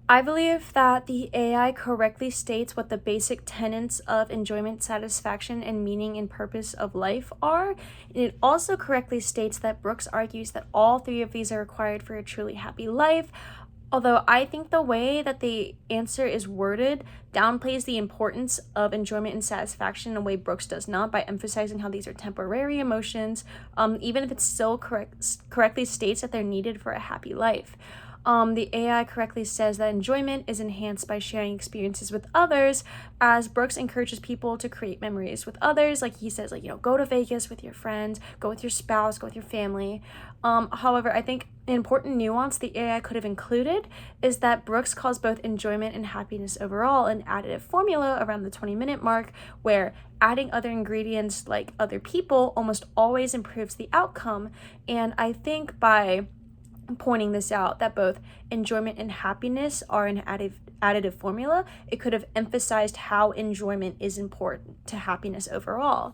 I believe that the AI correctly states what the basic tenets of enjoyment, satisfaction, and meaning and purpose of life are. And it also correctly states that Brooks argues that all three of these are required for a truly happy life. Although I think the way that the answer is worded downplays the importance of enjoyment and satisfaction in a way Brooks does not, by emphasizing how these are temporary emotions, even if it still correctly states that they're needed for a happy life. The AI correctly says that enjoyment is enhanced by sharing experiences with others, as Brooks encourages people to create memories with others. Like he says, go to Vegas with your friends, go with your spouse, go with your family. However, I think an important nuance the AI could have included is that Brooks calls both enjoyment and happiness overall an additive formula around the 20-minute mark, where adding other ingredients like other people almost always improves the outcome. And I think by pointing this out, that both enjoyment and happiness are an additive formula, it could have emphasized how enjoyment is important to happiness overall.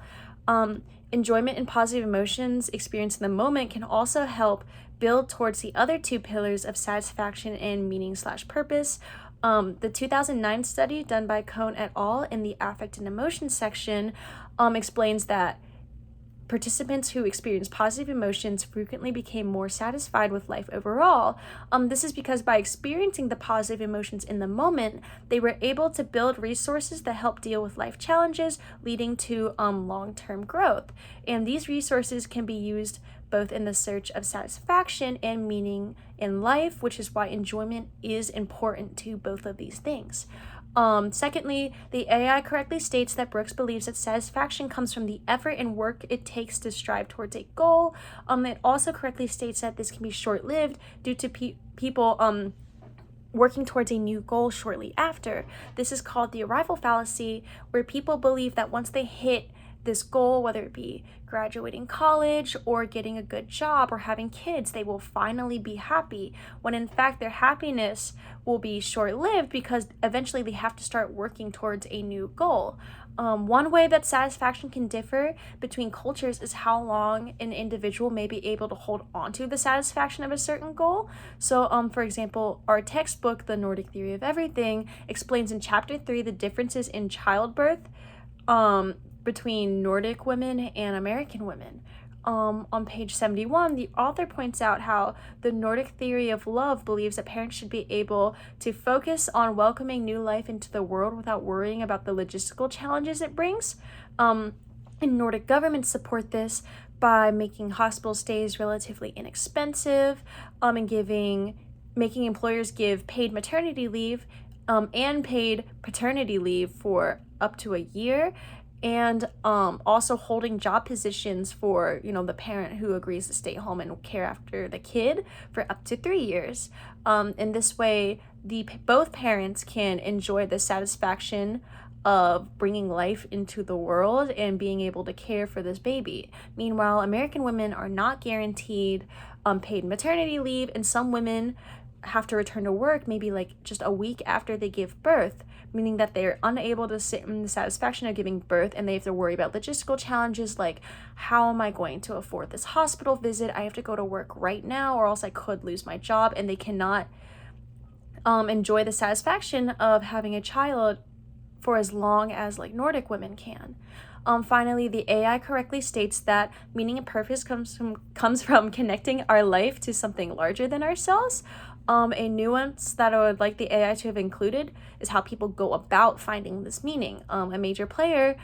Enjoyment and positive emotions experienced in the moment can also help build towards the other two pillars of satisfaction and meaning/purpose. The 2009 study done by Cohn et al. In the affect and emotion section explains that participants who experienced positive emotions frequently became more satisfied with life overall. This is because by experiencing the positive emotions in the moment, they were able to build resources that help deal with life challenges, leading to long-term growth. And these resources can be used both in the search of satisfaction and meaning in life, which is why enjoyment is important to both of these things. Secondly, the AI correctly states that Brooks believes that satisfaction comes from the effort and work it takes to strive towards a goal. It also correctly states that this can be short-lived due to people working towards a new goal shortly after. This is called the arrival fallacy, where people believe that once they hit this goal, whether it be graduating college or getting a good job or having kids, they will finally be happy, when in fact their happiness will be short-lived because eventually they have to start working towards a new goal. One way that satisfaction can differ between cultures is how long an individual may be able to hold on to the satisfaction of a certain goal. So, for example, our textbook, The Nordic Theory of Everything, explains in chapter 3 the differences in childbirth between Nordic women and American women. On page 71, the author points out how the Nordic theory of love believes that parents should be able to focus on welcoming new life into the world without worrying about the logistical challenges it brings. And Nordic governments support this by making hospital stays relatively inexpensive, and making employers give paid maternity leave and paid paternity leave for up to a year, and also holding job positions for the parent who agrees to stay home and care after the kid for up to 3 years. In this way, both parents can enjoy the satisfaction of bringing life into the world and being able to care for this baby. Meanwhile, American women are not guaranteed paid maternity leave, and some women have to return to work maybe just a week after they give birth, meaning that they're unable to sit in the satisfaction of giving birth, and they have to worry about logistical challenges like, how am I going to afford this hospital visit? I have to go to work right now or else I could lose my job, and they cannot enjoy the satisfaction of having a child for as long as Nordic women can. Finally, the AI correctly states that meaning and purpose comes from connecting our life to something larger than ourselves. A nuance that I would like the AI to have included is how people go about finding this meaning. A major player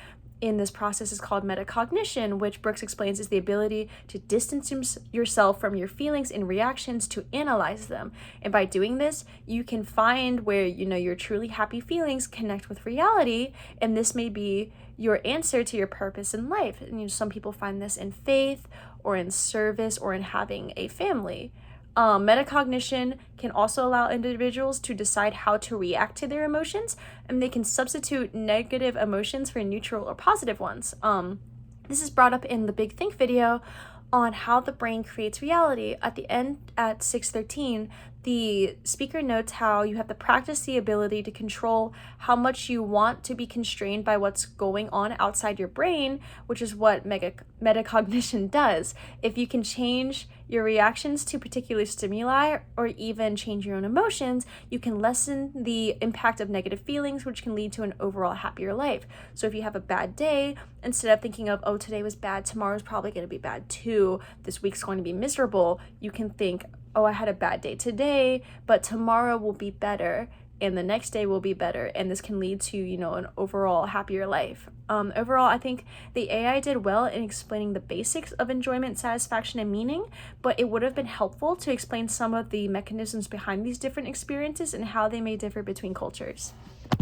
in this process is called metacognition, which Brooks explains is the ability to distance yourself from your feelings and reactions to analyze them. And by doing this, you can find where your truly happy feelings connect with reality, and this may be your answer to your purpose in life. And some people find this in faith or in service or in having a family. Metacognition can also allow individuals to decide how to react to their emotions, and they can substitute negative emotions for neutral or positive ones. This is brought up in the Big Think video on how the brain creates reality. At the end, at 6:13, The speaker notes how you have to practice the ability to control how much you want to be constrained by what's going on outside your brain, which is what metacognition does. If you can change your reactions to particular stimuli or even change your own emotions, you can lessen the impact of negative feelings, which can lead to an overall happier life. So if you have a bad day, instead of thinking of, oh, today was bad, tomorrow's probably going to be bad too, this week's going to be miserable, you can think, oh, I had a bad day today, but tomorrow will be better and the next day will be better, and this can lead to, an overall happier life. Overall, I think the AI did well in explaining the basics of enjoyment, satisfaction, and meaning, but it would have been helpful to explain some of the mechanisms behind these different experiences and how they may differ between cultures.